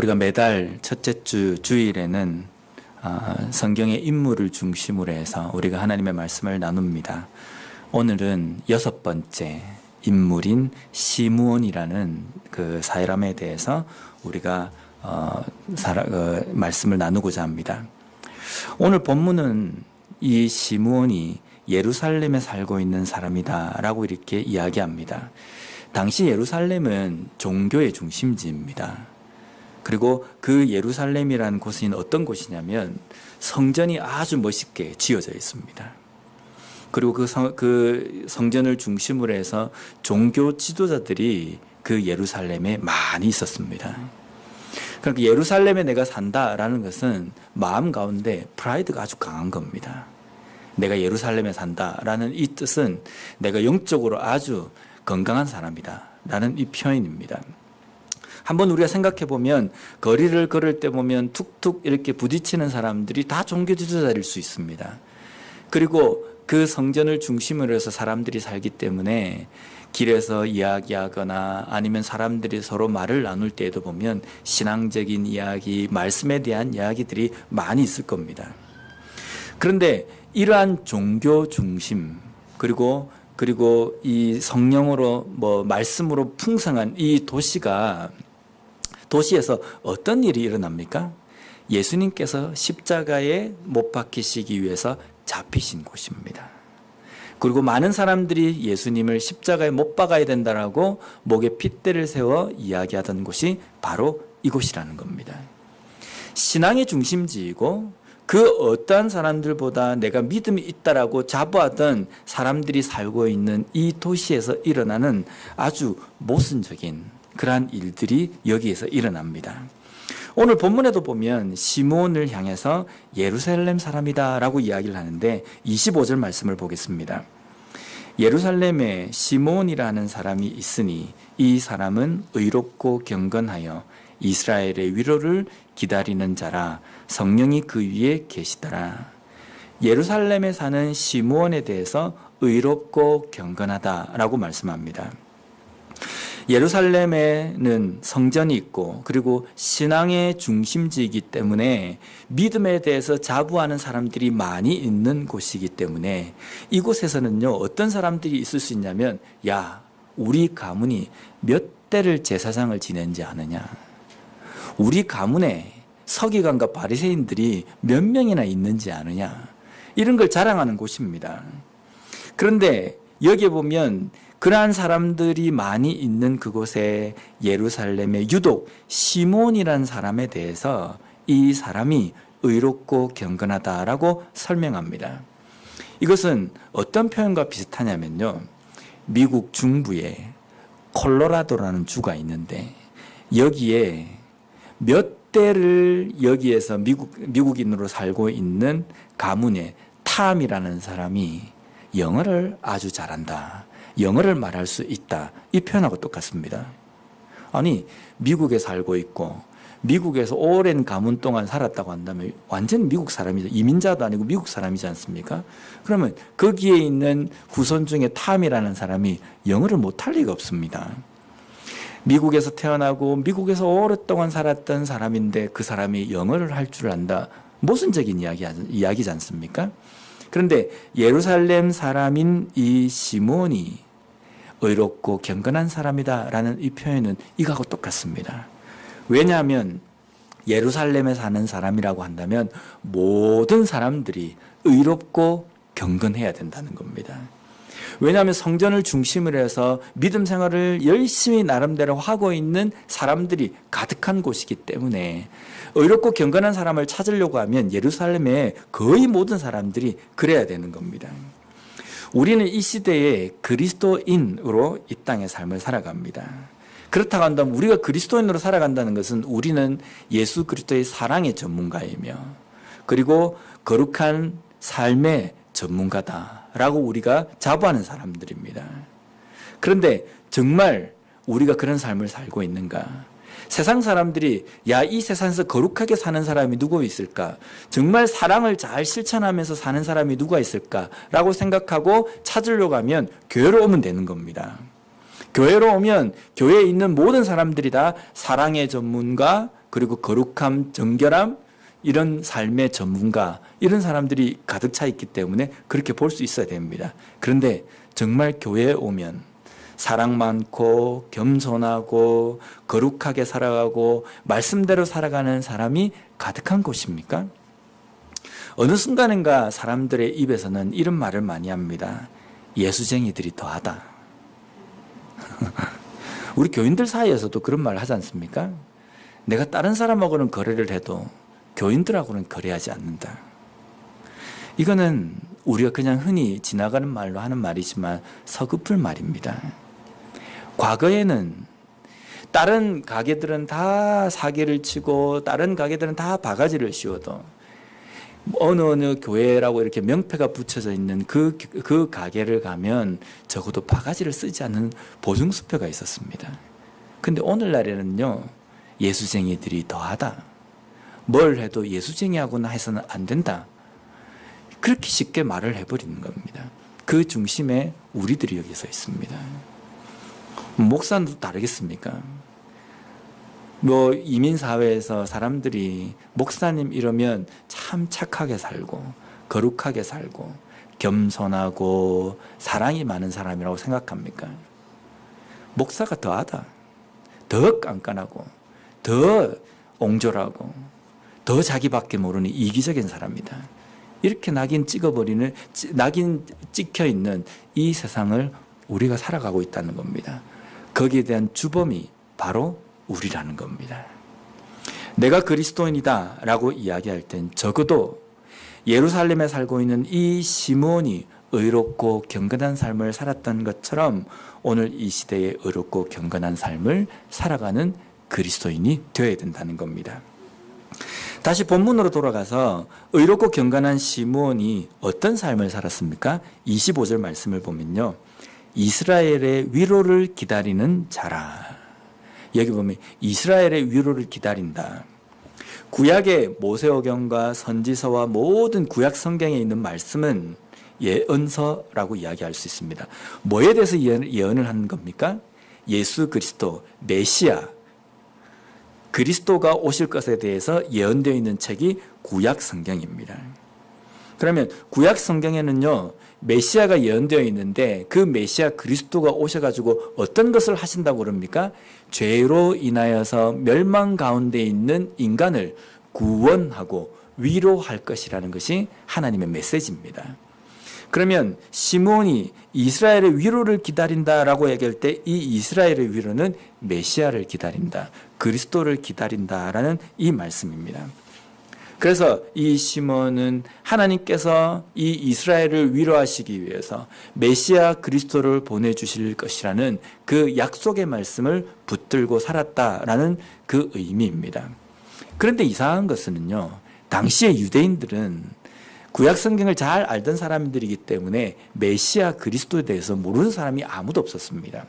우리가 매달 첫째 주 주일에는 성경의 인물을 중심으로 해서 우리가 하나님의 말씀을 나눕니다. 오늘은 6번째 인물인 시므온이라는 그 사람에 대해서 우리가 말씀을 나누고자 합니다. 오늘 본문은 이 시므온이 예루살렘에 살고 있는 사람이다라고 이렇게 이야기합니다. 당시 예루살렘은 종교의 중심지입니다. 그리고 그 예루살렘이라는 곳은 어떤 곳이냐면 성전이 아주 멋있게 지어져 있습니다. 그리고 그 성전을 중심으로 해서 종교 지도자들이 그 예루살렘에 많이 있었습니다. 그러니까 예루살렘에 내가 산다라는 것은 마음 가운데 프라이드가 아주 강한 겁니다. 내가 예루살렘에 산다라는 이 뜻은 내가 영적으로 아주 건강한 사람이다라는 이 표현입니다. 한번 우리가 생각해 보면 거리를 걸을 때 보면 툭툭 이렇게 부딪히는 사람들이 다 종교 지도자일 수 있습니다. 그리고 그 성전을 중심으로 해서 사람들이 살기 때문에 길에서 이야기하거나 아니면 사람들이 서로 말을 나눌 때에도 보면 신앙적인 이야기, 말씀에 대한 이야기들이 많이 있을 겁니다. 그런데 이러한 종교 중심 그리고 이 성령으로 말씀으로 풍성한 이 도시에서 어떤 일이 일어납니까? 예수님께서 십자가에 못 박히시기 위해서 잡히신 곳입니다. 그리고 많은 사람들이 예수님을 십자가에 못 박아야 된다라고 목에 핏대를 세워 이야기하던 곳이 바로 이곳이라는 겁니다. 신앙의 중심지이고 그 어떠한 사람들보다 내가 믿음이 있다라고 자부하던 사람들이 살고 있는 이 도시에서 일어나는 아주 모순적인 그러한 일들이 여기에서 일어납니다. 오늘 본문에도 보면 시므온을 향해서 예루살렘 사람이다라고 이야기를 하는데 25절 말씀을 보겠습니다. 예루살렘에 시므온이라는 사람이 있으니 이 사람은 의롭고 경건하여 이스라엘의 위로를 기다리는 자라 성령이 그 위에 계시더라. 예루살렘에 사는 시므온에 대해서 의롭고 경건하다라고 말씀합니다. 예루살렘에는 성전이 있고 그리고 신앙의 중심지이기 때문에 믿음에 대해서 자부하는 사람들이 많이 있는 곳이기 때문에 이곳에서는요 어떤 사람들이 있을 수 있냐면 야 우리 가문이 몇 대를 제사장을 지낸지 아느냐, 우리 가문에 서기관과 바리새인들이 몇 명이나 있는지 아느냐, 이런 걸 자랑하는 곳입니다. 그런데 여기에 보면 그러한 사람들이 많이 있는 그곳에 예루살렘에 유독 시므온이라는 사람에 대해서 이 사람이 의롭고 경건하다라고 설명합니다. 이것은 어떤 표현과 비슷하냐면요, 미국 중부에 콜로라도라는 주가 있는데 여기에 몇 대를 여기에서 미국인으로 살고 있는 가문의 탐이라는 사람이 영어를 아주 잘한다, 영어를 말할 수 있다, 이 표현하고 똑같습니다. 아니 미국에 살고 있고 미국에서 오랜 가문 동안 살았다고 한다면 완전 미국 사람이죠. 이민자도 아니고 미국 사람이지 않습니까? 그러면 거기에 있는 후손 중에 탐이라는 사람이 영어를 못할 리가 없습니다. 미국에서 태어나고 미국에서 오랫동안 살았던 사람인데 그 사람이 영어를 할 줄 안다, 모순적인 이야기지 않습니까? 그런데 예루살렘 사람인 이 시므온이 의롭고 경건한 사람이다라는 이 표현은 이거하고 똑같습니다. 왜냐하면 예루살렘에 사는 사람이라고 한다면 모든 사람들이 의롭고 경건해야 된다는 겁니다. 왜냐하면 성전을 중심으로 해서 믿음 생활을 열심히 나름대로 하고 있는 사람들이 가득한 곳이기 때문에 의롭고 경건한 사람을 찾으려고 하면 예루살렘의 거의 모든 사람들이 그래야 되는 겁니다. 우리는 이 시대에 그리스도인으로 이 땅의 삶을 살아갑니다. 그렇다고 한다면 우리가 그리스도인으로 살아간다는 것은 우리는 예수 그리스도의 사랑의 전문가이며 그리고 거룩한 삶의 전문가다라고 우리가 자부하는 사람들입니다. 그런데 정말 우리가 그런 삶을 살고 있는가? 세상 사람들이 야, 이 세상에서 거룩하게 사는 사람이 누구 있을까? 정말 사랑을 잘 실천하면서 사는 사람이 누가 있을까라고 생각하고 찾으려고 하면 교회로 오면 되는 겁니다. 교회로 오면 교회에 있는 모든 사람들이 다 사랑의 전문가, 그리고 거룩함, 정결함, 이런 삶의 전문가, 이런 사람들이 가득 차 있기 때문에 그렇게 볼 수 있어야 됩니다. 그런데 정말 교회에 오면 사랑 많고 겸손하고 거룩하게 살아가고 말씀대로 살아가는 사람이 가득한 곳입니까? 어느 순간인가 사람들의 입에서는 이런 말을 많이 합니다. 예수쟁이들이 더하다. 우리 교인들 사이에서도 그런 말을 하지 않습니까? 내가 다른 사람하고는 거래를 해도 교인들하고는 거래하지 않는다. 이거는 우리가 그냥 흔히 지나가는 말로 하는 말이지만 서글픈 말입니다. 과거에는 다른 가게들은 다 사기를 치고 다른 가게들은 다 바가지를 씌워도 어느 교회라고 이렇게 명패가 붙여져 있는 그 가게를 가면 적어도 바가지를 쓰지 않는 보증수표가 있었습니다. 근데 오늘날에는요, 예수쟁이들이 더하다. 뭘 해도 예수쟁이하고나 해서는 안 된다. 그렇게 쉽게 말을 해버리는 겁니다. 그 중심에 우리들이 여기 서 있습니다. 목사도 다르겠습니까? 이민사회에서 사람들이 목사님 이러면 참 착하게 살고 거룩하게 살고 겸손하고 사랑이 많은 사람이라고 생각합니까? 목사가 더하다. 더 깐깐하고 더 옹졸하고 더 자기밖에 모르는 이기적인 사람이다. 이렇게 낙인 찍혀있는 이 세상을 우리가 살아가고 있다는 겁니다. 거기에 대한 주범이 바로 우리라는 겁니다. 내가 그리스도인이다 라고 이야기할 땐 적어도 예루살렘에 살고 있는 이 시므온이 의롭고 경건한 삶을 살았던 것처럼 오늘 이 시대에 의롭고 경건한 삶을 살아가는 그리스도인이 되어야 된다는 겁니다. 다시 본문으로 돌아가서 의롭고 경건한 시므온이 어떤 삶을 살았습니까? 25절 말씀을 보면요, 이스라엘의 위로를 기다리는 자라. 여기 보면 이스라엘의 위로를 기다린다. 구약의 모세오경과 선지서와 모든 구약 성경에 있는 말씀은 예언서라고 이야기할 수 있습니다. 뭐에 대해서 예언을 하는 겁니까? 예수 그리스도, 메시아, 그리스도가 오실 것에 대해서 예언되어 있는 책이 구약 성경입니다. 그러면 구약 성경에는요, 메시아가 예언되어 있는데 그 메시아 그리스도가 오셔가지고 어떤 것을 하신다고 그럽니까? 죄로 인하여서 멸망 가운데 있는 인간을 구원하고 위로할 것이라는 것이 하나님의 메시지입니다. 그러면 시므온이 이스라엘의 위로를 기다린다라고 얘기할 때 이 이스라엘의 위로는 메시아를 기다린다, 그리스도를 기다린다라는 이 말씀입니다. 그래서 이 시므온은 하나님께서 이 이스라엘을 위로하시기 위해서 메시아 그리스도를 보내주실 것이라는 그 약속의 말씀을 붙들고 살았다라는 그 의미입니다. 그런데 이상한 것은요, 당시의 유대인들은 구약 성경을 잘 알던 사람들이기 때문에 메시아 그리스도에 대해서 모르는 사람이 아무도 없었습니다.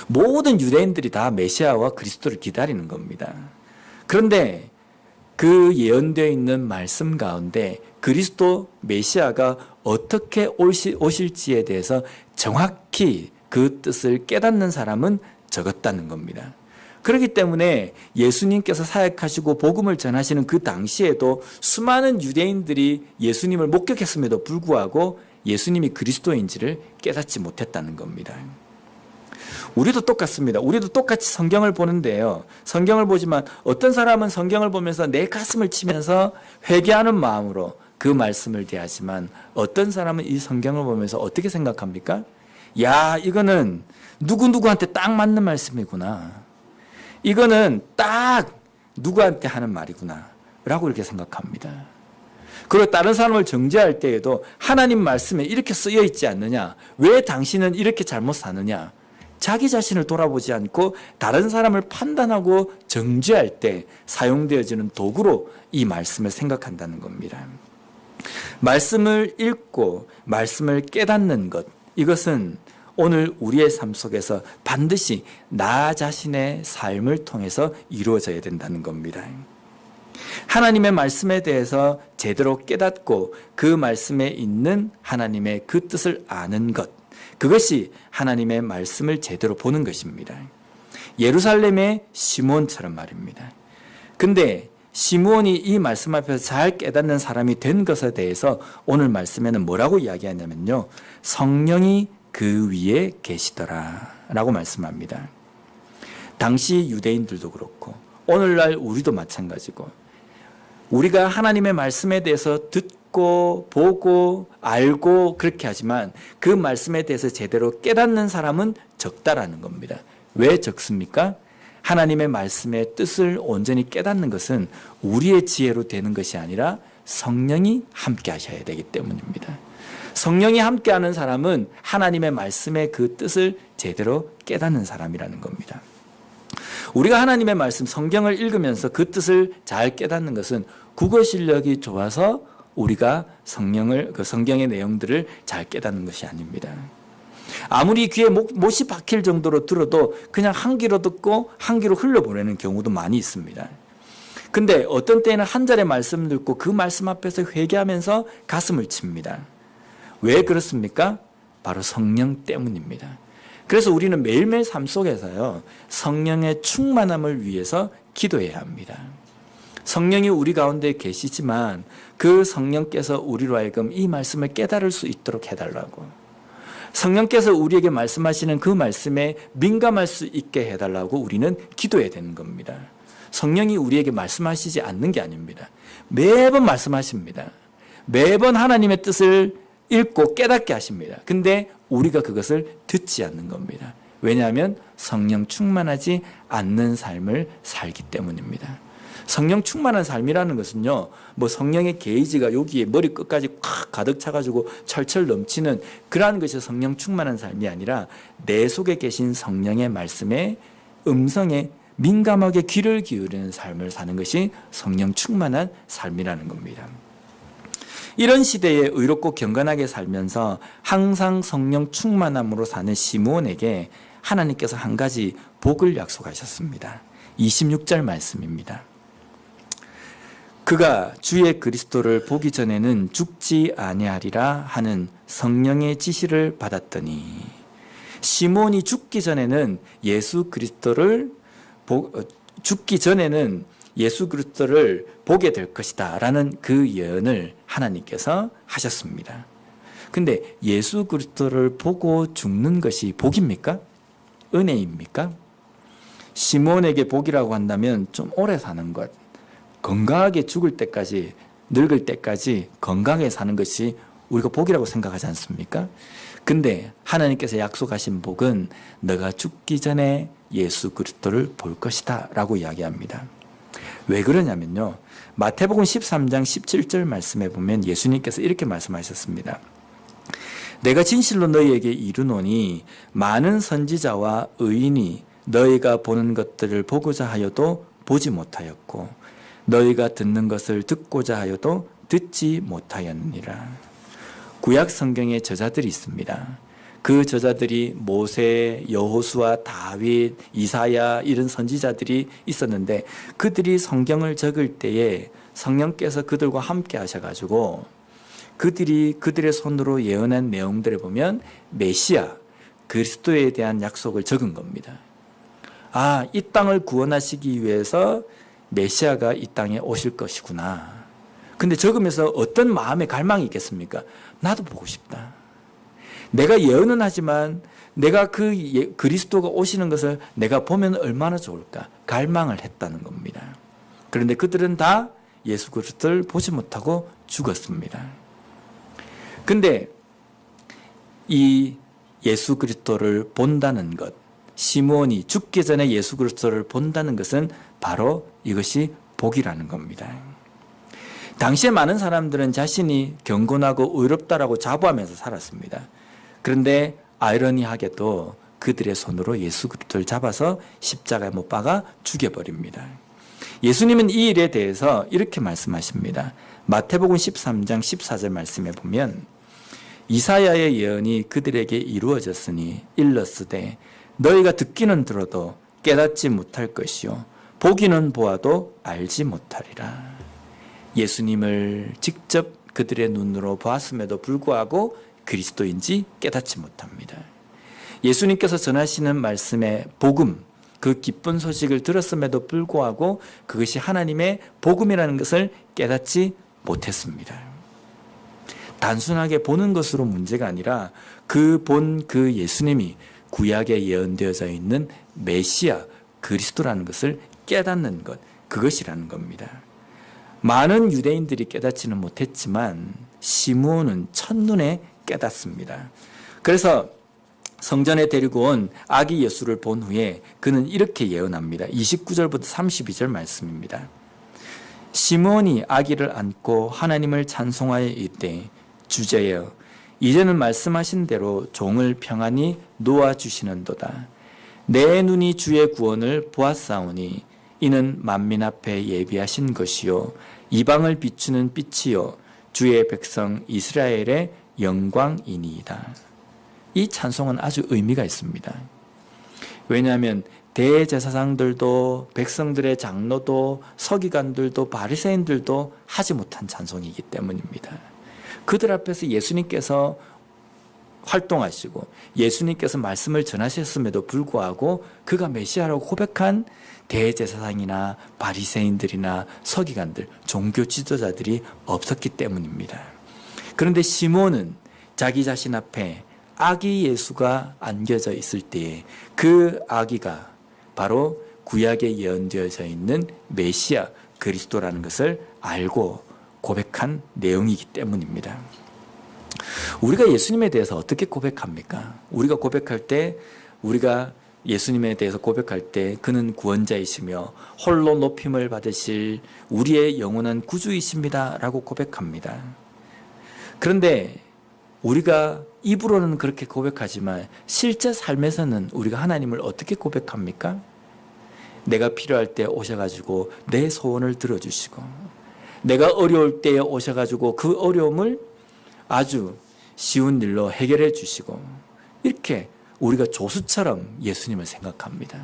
모든 유대인들이 다 메시아와 그리스도를 기다리는 겁니다. 그런데 그 예언되어 있는 말씀 가운데 그리스도 메시아가 어떻게 오실지에 대해서 정확히 그 뜻을 깨닫는 사람은 적었다는 겁니다. 그렇기 때문에 예수님께서 사역하시고 복음을 전하시는 그 당시에도 수많은 유대인들이 예수님을 목격했음에도 불구하고 예수님이 그리스도인지를 깨닫지 못했다는 겁니다. 우리도 똑같습니다. 우리도 똑같이 성경을 보는데요, 성경을 보지만 어떤 사람은 성경을 보면서 내 가슴을 치면서 회개하는 마음으로 그 말씀을 대하지만 어떤 사람은 이 성경을 보면서 어떻게 생각합니까? 야, 이거는 누구누구한테 딱 맞는 말씀이구나, 이거는 딱 누구한테 하는 말이구나 라고 이렇게 생각합니다. 그리고 다른 사람을 정죄할 때에도 하나님 말씀에 이렇게 쓰여 있지 않느냐, 왜 당신은 이렇게 잘못 사느냐, 자기 자신을 돌아보지 않고 다른 사람을 판단하고 정죄할 때 사용되어지는 도구로 이 말씀을 생각한다는 겁니다. 말씀을 읽고 말씀을 깨닫는 것, 이것은 오늘 우리의 삶 속에서 반드시 나 자신의 삶을 통해서 이루어져야 된다는 겁니다. 하나님의 말씀에 대해서 제대로 깨닫고 그 말씀에 있는 하나님의 그 뜻을 아는 것, 그것이 하나님의 말씀을 제대로 보는 것입니다. 예루살렘의 시몬처럼 말입니다. 근데 시므온이 이 말씀 앞에서 잘 깨닫는 사람이 된 것에 대해서 오늘 말씀에는 뭐라고 이야기하냐면요, 성령이 그 위에 계시더라 라고 말씀합니다. 당시 유대인들도 그렇고 오늘날 우리도 마찬가지고, 우리가 하나님의 말씀에 대해서 듣고 보고 알고 그렇게 하지만 그 말씀에 대해서 제대로 깨닫는 사람은 적다라는 겁니다. 왜 적습니까? 하나님의 말씀의 뜻을 온전히 깨닫는 것은 우리의 지혜로 되는 것이 아니라 성령이 함께 하셔야 되기 때문입니다. 성령이 함께하는 사람은 하나님의 말씀의 그 뜻을 제대로 깨닫는 사람이라는 겁니다. 우리가 하나님의 말씀, 성경을 읽으면서 그 뜻을 잘 깨닫는 것은 국어 실력이 좋아서 우리가 그 성경의 내용들을 잘 깨닫는 것이 아닙니다. 아무리 귀에 못이 박힐 정도로 들어도 그냥 한 귀로 듣고 한 귀로 흘려보내는 경우도 많이 있습니다. 근데 어떤 때는 한 절의 말씀을 듣고 그 말씀 앞에서 회개하면서 가슴을 칩니다. 왜 그렇습니까? 바로 성령 때문입니다. 그래서 우리는 매일매일 삶 속에서요, 성령의 충만함을 위해서 기도해야 합니다. 성령이 우리 가운데 계시지만 그 성령께서 우리로 하여금 이 말씀을 깨달을 수 있도록 해달라고, 성령께서 우리에게 말씀하시는 그 말씀에 민감할 수 있게 해달라고 우리는 기도해야 되는 겁니다. 성령이 우리에게 말씀하시지 않는 게 아닙니다. 매번 말씀하십니다. 매번 하나님의 뜻을 읽고 깨닫게 하십니다. 근데 우리가 그것을 듣지 않는 겁니다. 왜냐하면 성령 충만하지 않는 삶을 살기 때문입니다. 성령 충만한 삶이라는 것은요, 뭐 성령의 게이지가 여기에 머리 끝까지 콱 가득 차가지고 철철 넘치는 그러한 것이 성령 충만한 삶이 아니라 내 속에 계신 성령의 말씀에, 음성에 민감하게 귀를 기울이는 삶을 사는 것이 성령 충만한 삶이라는 겁니다. 이런 시대에 의롭고 경건하게 살면서 항상 성령 충만함으로 사는 시므온에게 하나님께서 한 가지 복을 약속하셨습니다. 26절 말씀입니다. 그가 주의 그리스도를 보기 전에는 죽지 아니하리라 하는 성령의 지시를 받았더니, 시므온이 죽기 전에는 예수 그리스도를 보게 될 것이다 라는 그 예언을 하나님께서 하셨습니다. 근데 예수 그리스도를 보고 죽는 것이 복입니까? 은혜입니까? 시므온에게 복이라고 한다면 좀 오래 사는 것, 건강하게 죽을 때까지, 늙을 때까지 건강하게 사는 것이 우리가 복이라고 생각하지 않습니까? 근데 하나님께서 약속하신 복은 너가 죽기 전에 예수 그리스도를 볼 것이다 라고 이야기합니다. 왜 그러냐면요, 마태복음 13장 17절 말씀에 보면 예수님께서 이렇게 말씀하셨습니다. 내가 진실로 너희에게 이르노니 많은 선지자와 의인이 너희가 보는 것들을 보고자 하여도 보지 못하였고 너희가 듣는 것을 듣고자 하여도 듣지 못하였느니라. 구약 성경에 저자들이 있습니다. 그 저자들이 모세, 여호수아, 다윗, 이사야 이런 선지자들이 있었는데 그들이 성경을 적을 때에 성령께서 그들과 함께 하셔가지고 그들이 그들의 손으로 예언한 내용들을 보면 메시아, 그리스도에 대한 약속을 적은 겁니다. 아, 이 땅을 구원하시기 위해서 메시아가 이 땅에 오실 것이구나. 근데 적으면서 어떤 마음의 갈망이 있겠습니까? 나도 보고 싶다. 내가 예언은 하지만 내가 그리스도가 오시는 것을 내가 보면 얼마나 좋을까? 갈망을 했다는 겁니다. 그런데 그들은 다 예수 그리스도를 보지 못하고 죽었습니다. 근데 이 예수 그리스도를 본다는 것, 시므온이 죽기 전에 예수 그리스도를 본다는 것은 바로 이것이 복이라는 겁니다. 당시에 많은 사람들은 자신이 경건하고 의롭다라고 자부하면서 살았습니다. 그런데 아이러니하게도 그들의 손으로 예수 그리스도를 잡아서 십자가에 못 박아 죽여버립니다. 예수님은 이 일에 대해서 이렇게 말씀하십니다. 마태복음 13장 14절 말씀에 보면 이사야의 예언이 그들에게 이루어졌으니 일렀으되 너희가 듣기는 들어도 깨닫지 못할 것이요 보기는 보아도 알지 못하리라. 예수님을 직접 그들의 눈으로 보았음에도 불구하고 그리스도인지 깨닫지 못합니다. 예수님께서 전하시는 말씀의 복음, 그 기쁜 소식을 들었음에도 불구하고 그것이 하나님의 복음이라는 것을 깨닫지 못했습니다. 단순하게 보는 것으로 문제가 아니라 그 예수님이 구약에 예언되어져 있는 메시아 그리스도라는 것을 깨닫는 것, 그것이라는 겁니다. 많은 유대인들이 깨닫지는 못했지만 시므온은 첫눈에 깨닫습니다. 그래서 성전에 데리고 온 아기 예수를 본 후에 그는 이렇게 예언합니다. 29절부터 32절 말씀입니다. 시므온이 아기를 안고 하나님을 찬송하여 이르되 주제여 이제는 말씀하신 대로 종을 평안히 놓아주시는도다. 내 눈이 주의 구원을 보았사오니 이는 만민 앞에 예비하신 것이요 이방을 비추는 빛이요 주의 백성 이스라엘의 영광이니이다. 이 찬송은 아주 의미가 있습니다. 왜냐하면 대제사장들도 백성들의 장로도 서기관들도 바리새인들도 하지 못한 찬송이기 때문입니다. 그들 앞에서 예수님께서 활동하시고 예수님께서 말씀을 전하셨음에도 불구하고 그가 메시아라고 고백한 대제사장이나 바리새인들이나 서기관들, 종교 지도자들이 없었기 때문입니다. 그런데 시몬은 자기 자신 앞에 아기 예수가 안겨져 있을 때에 그 아기가 바로 구약에 예언되어져 있는 메시아 그리스도라는 것을 알고 고백한 내용이기 때문입니다. 우리가 예수님에 대해서 어떻게 고백합니까? 우리가 고백할 때, 우리가 예수님에 대해서 고백할 때 그는 구원자이시며 홀로 높임을 받으실 우리의 영원한 구주이십니다 라고 고백합니다. 그런데 우리가 입으로는 그렇게 고백하지만 실제 삶에서는 우리가 하나님을 어떻게 고백합니까? 내가 필요할 때 오셔가지고 내 소원을 들어주시고 내가 어려울 때에 오셔가지고 그 어려움을 아주 쉬운 일로 해결해 주시고 이렇게 우리가 조수처럼 예수님을 생각합니다.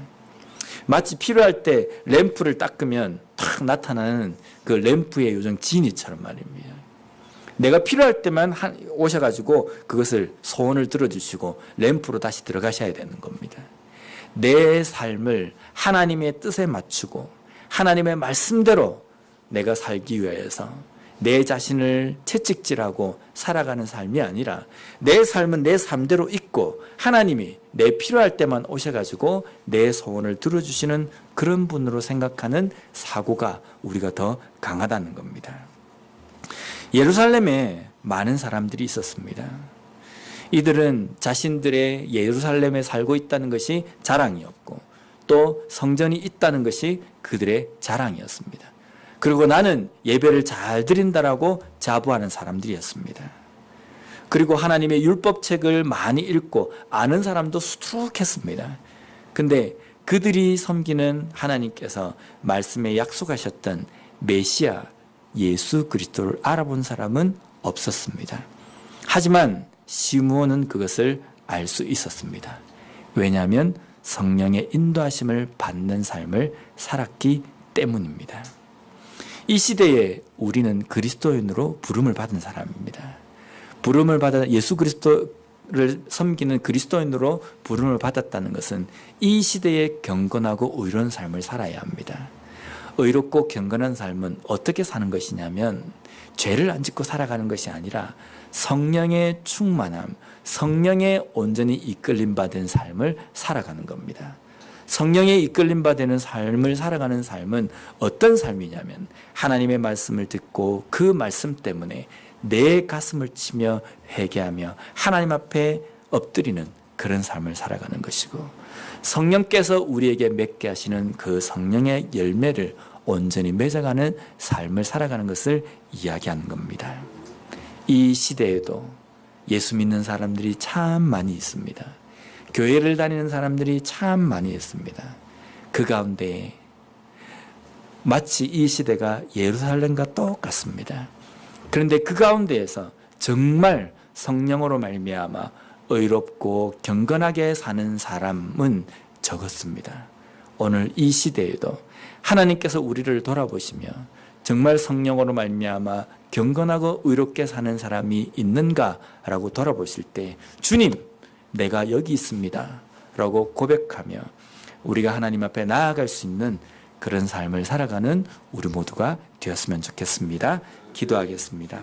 마치 필요할 때 램프를 닦으면 탁 나타나는 그 램프의 요정 지니처럼 말입니다. 내가 필요할 때만 오셔가지고 그것을 소원을 들어주시고 램프로 다시 들어가셔야 되는 겁니다. 내 삶을 하나님의 뜻에 맞추고 하나님의 말씀대로 내가 살기 위해서 내 자신을 채찍질하고 살아가는 삶이 아니라 내 삶은 내 삶대로 있고 하나님이 내 필요할 때만 오셔가지고 내 소원을 들어주시는 그런 분으로 생각하는 사고가 우리가 더 강하다는 겁니다. 예루살렘에 많은 사람들이 있었습니다. 이들은 자신들의 예루살렘에 살고 있다는 것이 자랑이었고 또 성전이 있다는 것이 그들의 자랑이었습니다. 그리고 나는 예배를 잘 드린다라고 자부하는 사람들이었습니다. 그리고 하나님의 율법책을 많이 읽고 아는 사람도 수두룩했습니다. 근데 그들이 섬기는 하나님께서 말씀에 약속하셨던 메시아 예수 그리스도를 알아본 사람은 없었습니다. 하지만 시므온은 그것을 알 수 있었습니다. 왜냐하면 성령의 인도하심을 받는 삶을 살았기 때문입니다. 이 시대에 우리는 그리스도인으로 부름을 받은 사람입니다. 부름을 받아 예수 그리스도를 섬기는 그리스도인으로 부름을 받았다는 것은 이 시대에 경건하고 의로운 삶을 살아야 합니다. 의롭고 경건한 삶은 어떻게 사는 것이냐면 죄를 안 짓고 살아가는 것이 아니라 성령의 충만함, 성령의 온전히 이끌림 받은 삶을 살아가는 겁니다. 성령에 이끌림 받는 삶을 살아가는 삶은 어떤 삶이냐면 하나님의 말씀을 듣고 그 말씀 때문에 내 가슴을 치며 회개하며 하나님 앞에 엎드리는 그런 삶을 살아가는 것이고 성령께서 우리에게 맺게 하시는 그 성령의 열매를 온전히 맺어가는 삶을 살아가는 것을 이야기하는 겁니다. 이 시대에도 예수 믿는 사람들이 참 많이 있습니다. 교회를 다니는 사람들이 참 많이 있습니다. 그 가운데 마치 이 시대가 예루살렘과 똑같습니다. 그런데 그 가운데에서 정말 성령으로 말미암아 의롭고 경건하게 사는 사람은 적었습니다. 오늘 이 시대에도 하나님께서 우리를 돌아보시며 정말 성령으로 말미암아 경건하고 의롭게 사는 사람이 있는가라고 돌아보실 때 주님 내가 여기 있습니다 라고 고백하며 우리가 하나님 앞에 나아갈 수 있는 그런 삶을 살아가는 우리 모두가 되었으면 좋겠습니다. 기도하겠습니다.